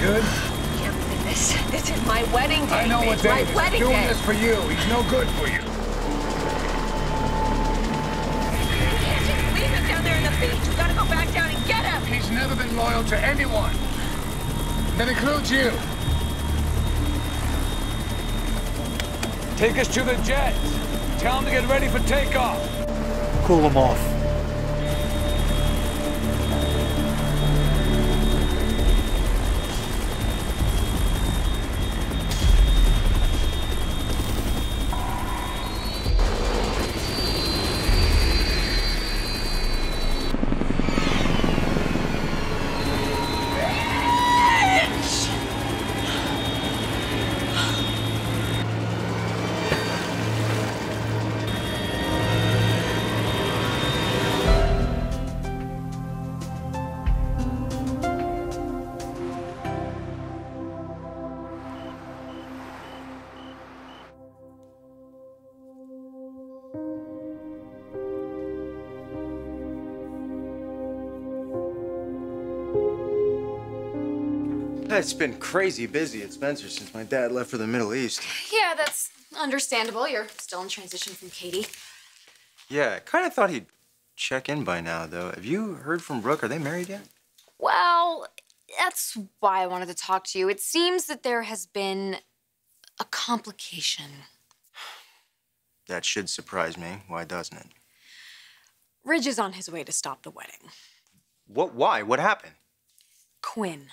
good? I can't believe this. This is my wedding day. I know what day it is. I'm doing this for you. He's no good for you. You can't just leave him down there in the beach. You gotta go back down and get him. He's never been loyal to anyone. That includes you. Take us to the jet. Tell him to get ready for takeoff. Cool him off. It's been crazy busy at Spencer's since my dad left for the Middle East. Yeah, that's understandable. You're still in transition from Katie. Yeah, I kind of thought he'd check in by now, though. Have you heard from Brooke? Are they married yet? Well, that's why I wanted to talk to you. It seems that there has been a complication. That should surprise me. Why doesn't it? Ridge is on his way to stop the wedding. What? Why? What happened? Quinn.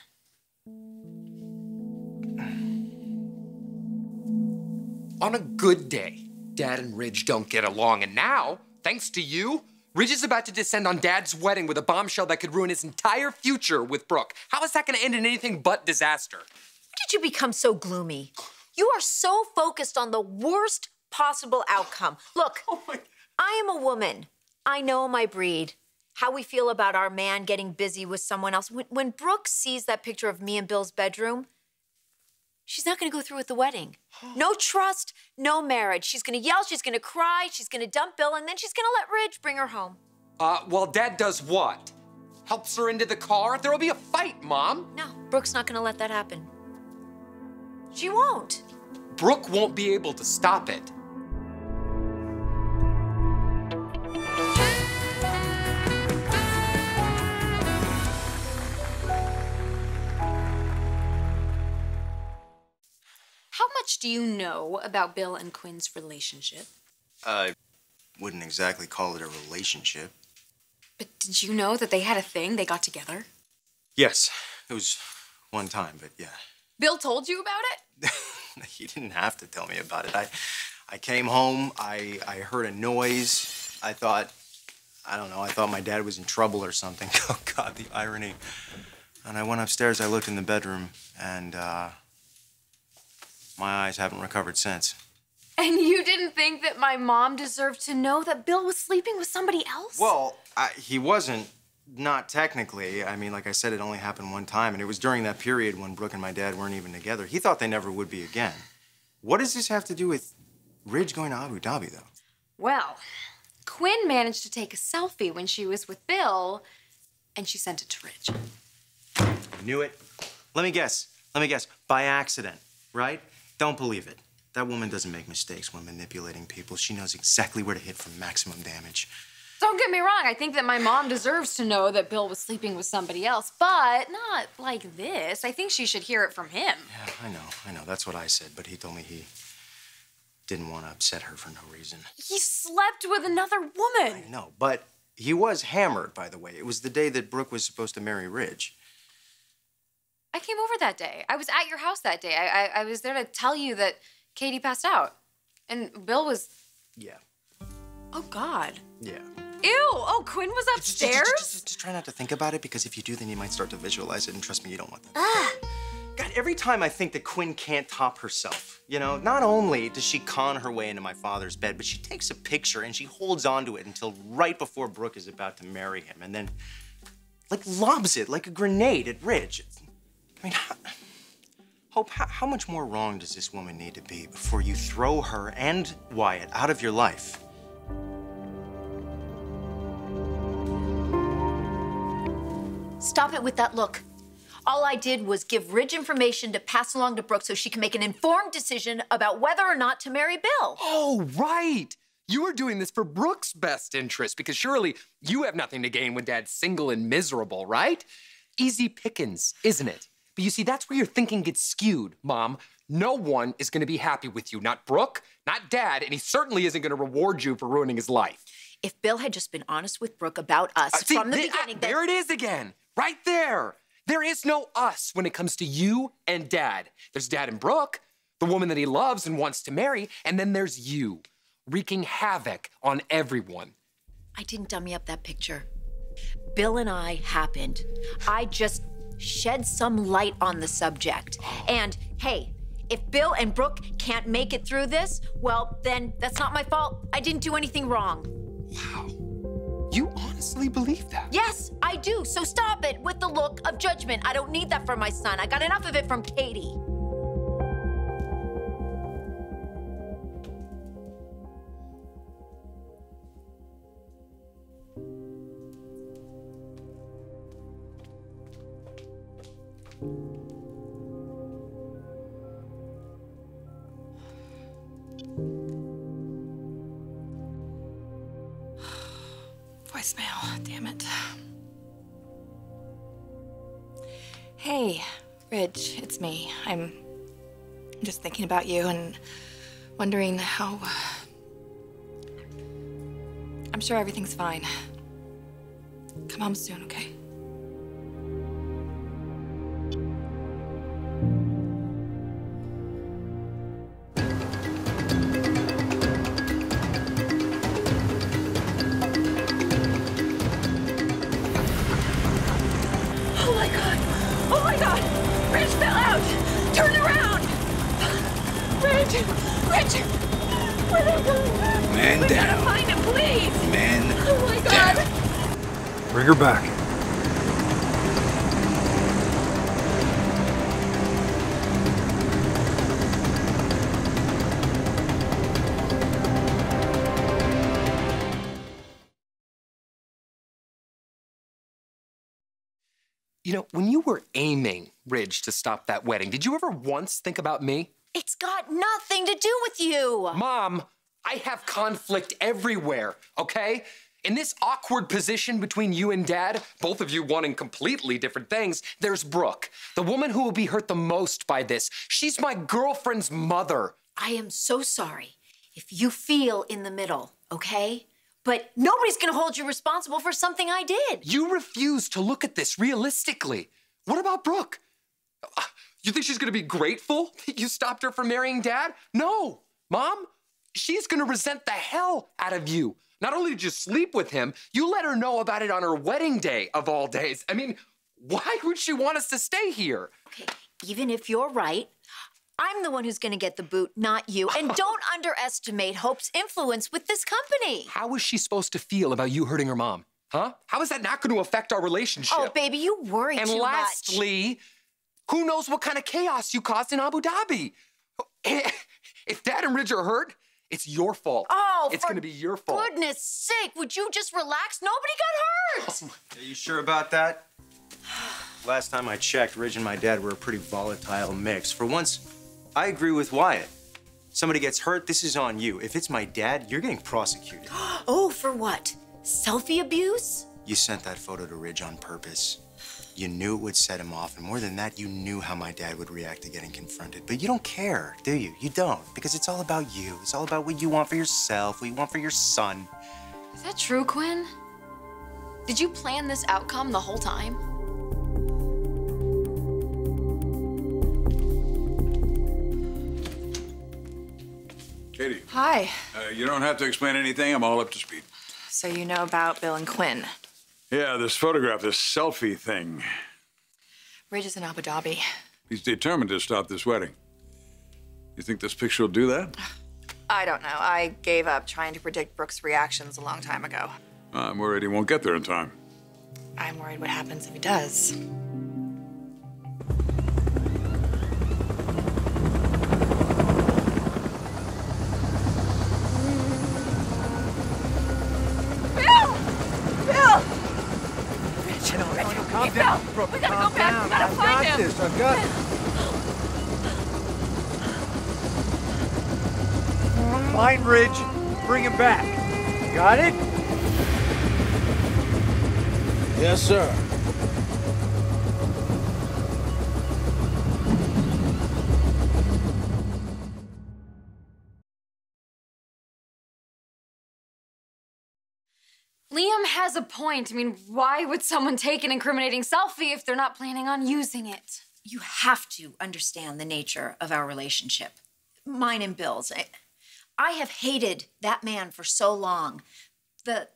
On a good day, Dad and Ridge don't get along, and now, thanks to you, Ridge is about to descend on Dad's wedding with a bombshell that could ruin his entire future with Brooke. How is that gonna end in anything but disaster? When did you become so gloomy? You are so focused on the worst possible outcome. Look, I am a woman. I know my breed. How we feel about our man getting busy with someone else. When Brooke sees that picture of me in Bill's bedroom, she's not gonna go through with the wedding. No trust, no marriage. She's gonna yell, she's gonna cry, she's gonna dump Bill, and then she's gonna let Ridge bring her home. Well, Dad does what? Helps her into the car? There'll be a fight, Mom. No, Brooke's not gonna let that happen. She won't. Brooke won't be able to stop it. How much do you know about Bill and Quinn's relationship? I wouldn't exactly call it a relationship. But did you know that they had a thing? They got together? Yes, it was one time, but yeah. Bill told you about it? He didn't have to tell me about it. I came home, I heard a noise. I thought my dad was in trouble or something. Oh, God, the irony. And I went upstairs, I looked in the bedroom, and my eyes haven't recovered since. And you didn't think that my mom deserved to know that Bill was sleeping with somebody else? Well, he wasn't, not technically. I mean, like I said, it only happened one time, and it was during that period when Brooke and my dad weren't even together. He thought they never would be again. What does this have to do with Ridge going to Abu Dhabi, though? Well, Quinn managed to take a selfie when she was with Bill, and she sent it to Ridge. I knew it. Let me guess. By accident, right? Don't believe it. That woman doesn't make mistakes when manipulating people. She knows exactly where to hit for maximum damage. Don't get me wrong, I think that my mom deserves to know that Bill was sleeping with somebody else, but not like this. I think she should hear it from him. Yeah, I know. That's what I said, but he told me he didn't want to upset her for no reason. He slept with another woman. I know, but he was hammered, by the way. It was the day that Brooke was supposed to marry Ridge. I came over that day. I was at your house that day. I was there to tell you that Katie passed out. And Bill was... Yeah. Oh, God. Yeah. Ew! Oh, Quinn was upstairs? Just try not to think about it, because if you do, then you might start to visualize it, and trust me, you don't want that. God, every time I think that Quinn can't top herself, you know, not only does she con her way into my father's bed, but she takes a picture and she holds onto it until right before Brooke is about to marry him, and then, like, lobs it like a grenade at Ridge. I mean, Hope, how much more wrong does this woman need to be before you throw her and Wyatt out of your life? Stop it with that look. All I did was give Ridge information to pass along to Brooke so she can make an informed decision about whether or not to marry Bill. Oh, right. You were doing this for Brooke's best interest because surely you have nothing to gain when Dad's single and miserable, right? Easy pickings, isn't it? But you see, that's where your thinking gets skewed, Mom. No one is going to be happy with you. Not Brooke, not Dad, and he certainly isn't going to reward you for ruining his life. If Bill had just been honest with Brooke about us from the beginning... There it is again, right there. There is no us when it comes to you and Dad. There's Dad and Brooke, the woman that he loves and wants to marry, and then there's you, wreaking havoc on everyone. I didn't dummy up that picture. Bill and I happened. I just shed some light on the subject. And hey, if Bill and Brooke can't make it through this, well, then that's not my fault. I didn't do anything wrong. Wow. You honestly believe that? Yes, I do. So stop it with the look of judgment. I don't need that from my son. I got enough of it from Katie. Voicemail, damn it. Hey, Ridge, it's me. I'm just thinking about you and wondering how... I'm sure everything's fine. Come home soon, okay? Oh my God! Ridge fell out! Turn around! Ridge! Where did he go? Man We down. gotta find him, please! Man Oh my God! down. Bring her back. You know, when you were aiming, Ridge, to stop that wedding, did you ever once think about me? It's got nothing to do with you. Mom, I have conflict everywhere, okay? In this awkward position between you and Dad, both of you wanting completely different things, there's Brooke, the woman who will be hurt the most by this. She's my girlfriend's mother. I am so sorry if you feel in the middle, okay? But nobody's gonna hold you responsible for something I did. You refuse to look at this realistically. What about Brooke? You think she's gonna be grateful that you stopped her from marrying Dad? No, Mom, she's gonna resent the hell out of you. Not only did you sleep with him, you let her know about it on her wedding day of all days. I mean, why would she want us to stay here? Okay, even if you're right, I'm the one who's gonna get the boot, not you. And don't underestimate Hope's influence with this company. How is she supposed to feel about you hurting her mom? Huh? How is that not going to affect our relationship? Oh, baby, you worry and too lastly, who knows what kind of chaos you caused in Abu Dhabi? If Dad and Ridge are hurt, it's your fault. Oh, it's going to be your fault. For goodness sake, would you just relax? Nobody got hurt. Are you sure about that? Last time I checked, Ridge and my dad were a pretty volatile mix. For once, I agree with Wyatt. Somebody gets hurt, this is on you. If it's my dad, you're getting prosecuted. Oh, for what? Selfie abuse? You sent that photo to Ridge on purpose. You knew it would set him off, and more than that, you knew how my dad would react to getting confronted. But you don't care, do you? You don't, because it's all about you. It's all about what you want for yourself, what you want for your son. Is that true, Quinn? Did you plan this outcome the whole time? Katie. Hi. You don't have to explain anything. I'm all up to speed. So you know about Bill and Quinn. Yeah, this photograph, this selfie thing. Ridge is in Abu Dhabi. He's determined to stop this wedding. You think this picture will do that? I don't know. I gave up trying to predict Brooke's reactions a long time ago. I'm worried he won't get there in time. I'm worried what happens if he does. Calm down, Brooke. We gotta go back. We gotta find got this. I've got it. Find Ridge. Bring him back. Got it? Yes, sir. Liam has a point. I mean, why would someone take an incriminating selfie if they're not planning on using it? You have to understand the nature of our relationship. Mine and Bill's. I have hated that man for so long. The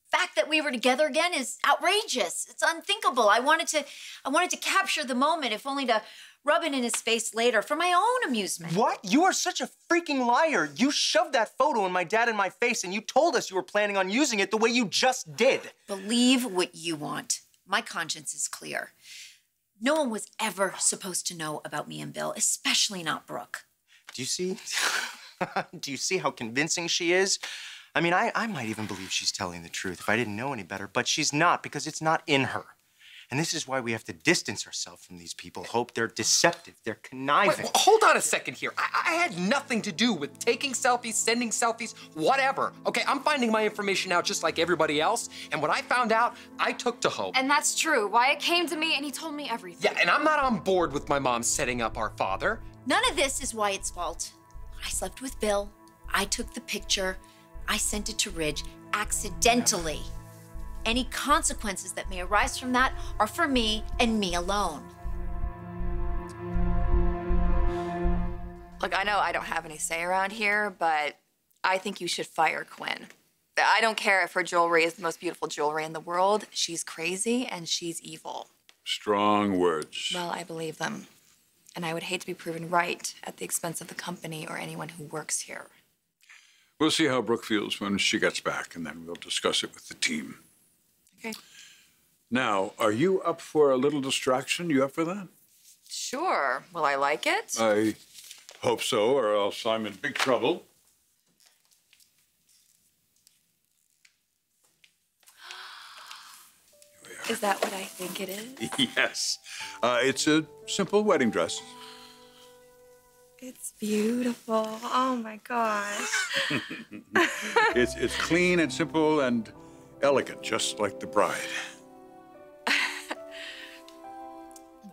fact that we were together again is outrageous. It's unthinkable. I wanted to capture the moment, if only to rub it in his face later for my own amusement. What? You are such a freaking liar. You shoved that photo in my dad and my face, and you told us you were planning on using it the way you just did. Believe what you want. My conscience is clear. No one was ever supposed to know about me and Bill, especially not Brooke. Do you see? Do you see how convincing she is? I mean, I might even believe she's telling the truth if I didn't know any better, but she's not, because it's not in her. And this is why we have to distance ourselves from these people. Hope they're deceptive, they're conniving. Wait, hold on a second here. I had nothing to do with taking selfies, sending selfies, whatever. Okay, I'm finding my information out just like everybody else. And what I found out, I took to Hope. And that's true. Wyatt came to me and he told me everything. Yeah, and I'm not on board with my mom setting up our father. None of this is Wyatt's fault. I slept with Bill. I took the picture. I sent it to Ridge accidentally. Any consequences that may arise from that are for me and me alone. Look, I know I don't have any say around here, but I think you should fire Quinn. I don't care if her jewelry is the most beautiful jewelry in the world. She's crazy and she's evil. Strong words. Well, I believe them. And I would hate to be proven right at the expense of the company or anyone who works here. We'll see how Brooke feels when she gets back, and then we'll discuss it with the team. Okay. Now, are you up for a little distraction? You up for that? Sure. Will I like it? I hope so, or else I'm in big trouble. Is that what I think it is? Yes. It's a simple wedding dress. It's beautiful. Oh, my gosh. It's clean and simple and elegant, just like the bride. The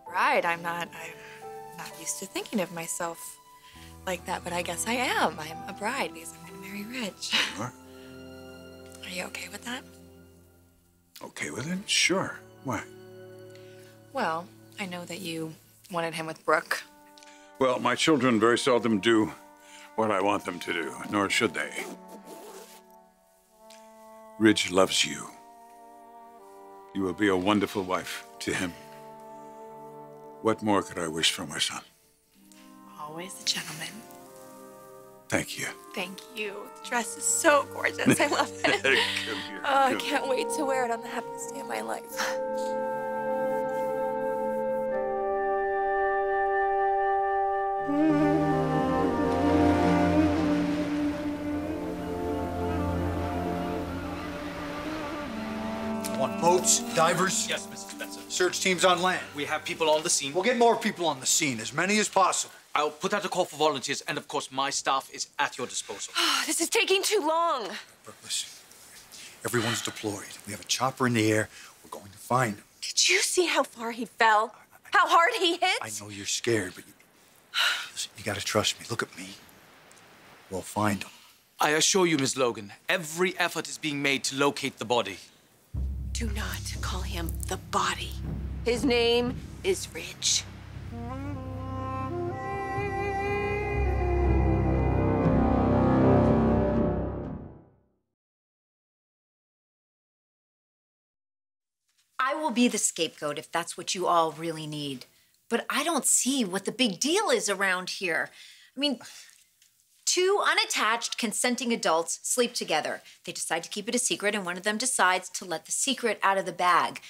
bride? I'm not used to thinking of myself like that, but I guess I am. I'm a bride because I'm going to marry Rich. You are? Are you okay with that? Okay with it? Sure. Why? Well, I know that you wanted him with Brooke. Well, my children very seldom do what I want them to do, nor should they. Ridge loves you. You will be a wonderful wife to him. What more could I wish for my son? Always a gentleman. Thank you. Thank you. The dress is so gorgeous. I love it. Come here. Oh, I Come. can't wait to wear it on the happiest day of my life. Want boats, divers? Yes, Mrs. Spencer. Search teams on land. We have people on the scene. We'll get more people on the scene, as many as possible. I'll put out a call for volunteers, and of course, my staff is at your disposal. This is taking too long. Brooke, listen. Everyone's deployed. We have a chopper in the air. We're going to find him. Did you see how far he fell? How hard he hit? I know you're scared, but listen, you gotta trust me. Look at me. We'll find him. I assure you, Miss Logan, every effort is being made to locate the body. Do not call him the body. His name is Ridge. I will be the scapegoat if that's what you all really need. But I don't see what the big deal is around here. I mean, two unattached, consenting adults sleep together. They decide to keep it a secret, and one of them decides to let the secret out of the bag.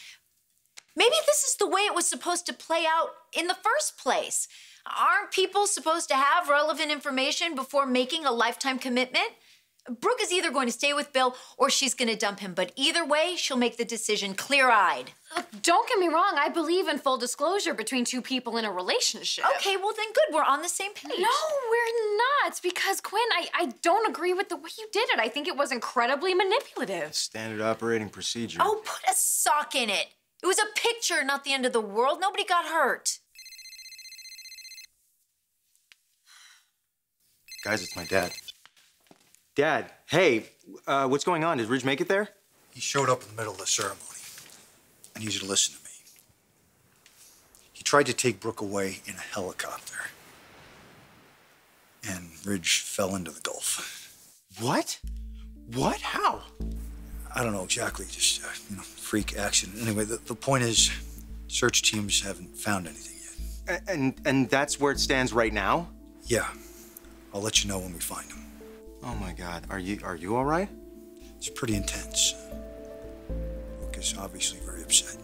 Maybe this is the way it was supposed to play out in the first place. Aren't people supposed to have relevant information before making a lifetime commitment? Brooke is either going to stay with Bill or she's going to dump him. But either way, she'll make the decision clear-eyed. Don't get me wrong. I believe in full disclosure between two people in a relationship. Okay, well then good. We're on the same page. No, we're not. Because, Quinn, I don't agree with the way you did it. I think it was incredibly manipulative. Standard operating procedure. Oh, put a sock in it. It was a picture, not the end of the world. Nobody got hurt. Guys, it's my dad. Dad, hey, what's going on? Did Ridge make it there? He showed up in the middle of the ceremony. I need you to listen to me. He tried to take Brooke away in a helicopter. And Ridge fell into the Gulf. What? What? How? I don't know exactly, just, freak accident. Anyway, the point is, search teams haven't found anything yet. And that's where it stands right now? Yeah. I'll let you know when we find him. Oh my God, are you all right? It's pretty intense. Brooke is obviously very upset.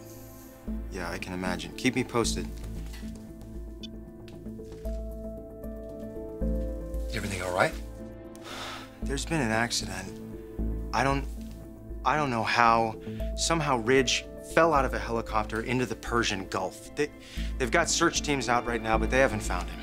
Yeah, I can imagine. Keep me posted. Everything all right? There's been an accident. I don't know how. Somehow Ridge fell out of a helicopter into the Persian Gulf. They've got search teams out right now, but they haven't found him.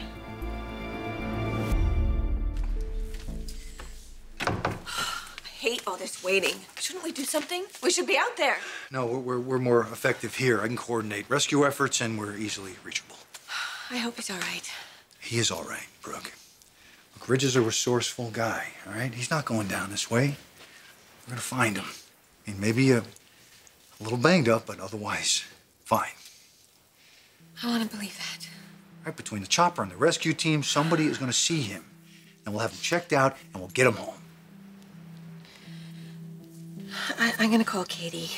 I hate all this waiting. Shouldn't we do something? We should be out there. No, we're more effective here. I can coordinate rescue efforts, and we're easily reachable. I hope he's all right. He is all right, Brooke. Look, Ridge is a resourceful guy, all right? He's not going down this way. We're gonna find him. I mean, maybe a little banged up, but otherwise fine. I want to believe that. Right, between the chopper and the rescue team, somebody is gonna see him, and we'll have him checked out, and we'll get him home. I'm gonna call Katie.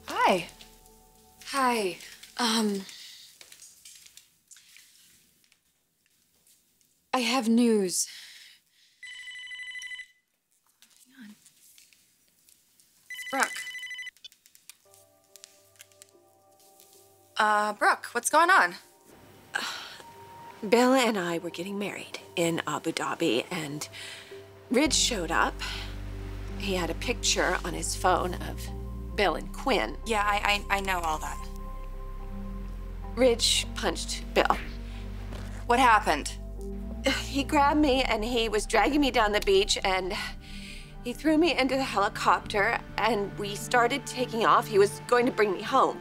Hi. Hi. I have news. Hang on. It's Brooke. Brooke, what's going on? Bill and I were getting married in Abu Dhabi, and Ridge showed up. He had a picture on his phone of Bill and Quinn. Yeah, I know all that. Ridge punched Bill. What happened? He grabbed me and he was dragging me down the beach, and he threw me into the helicopter, and we started taking off. He was going to bring me home.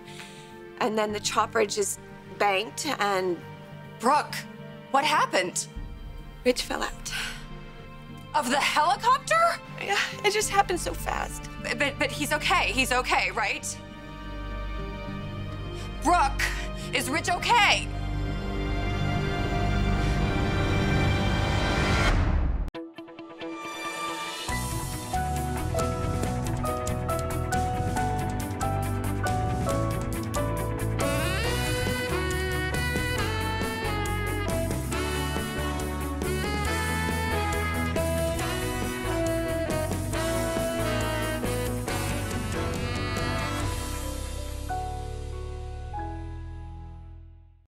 And then the chopper just banked and... Brooke, what happened? Ridge fell out. Of the helicopter? Yeah, it just happened so fast. But he's okay. He's okay, right? Brooke, is Rich okay?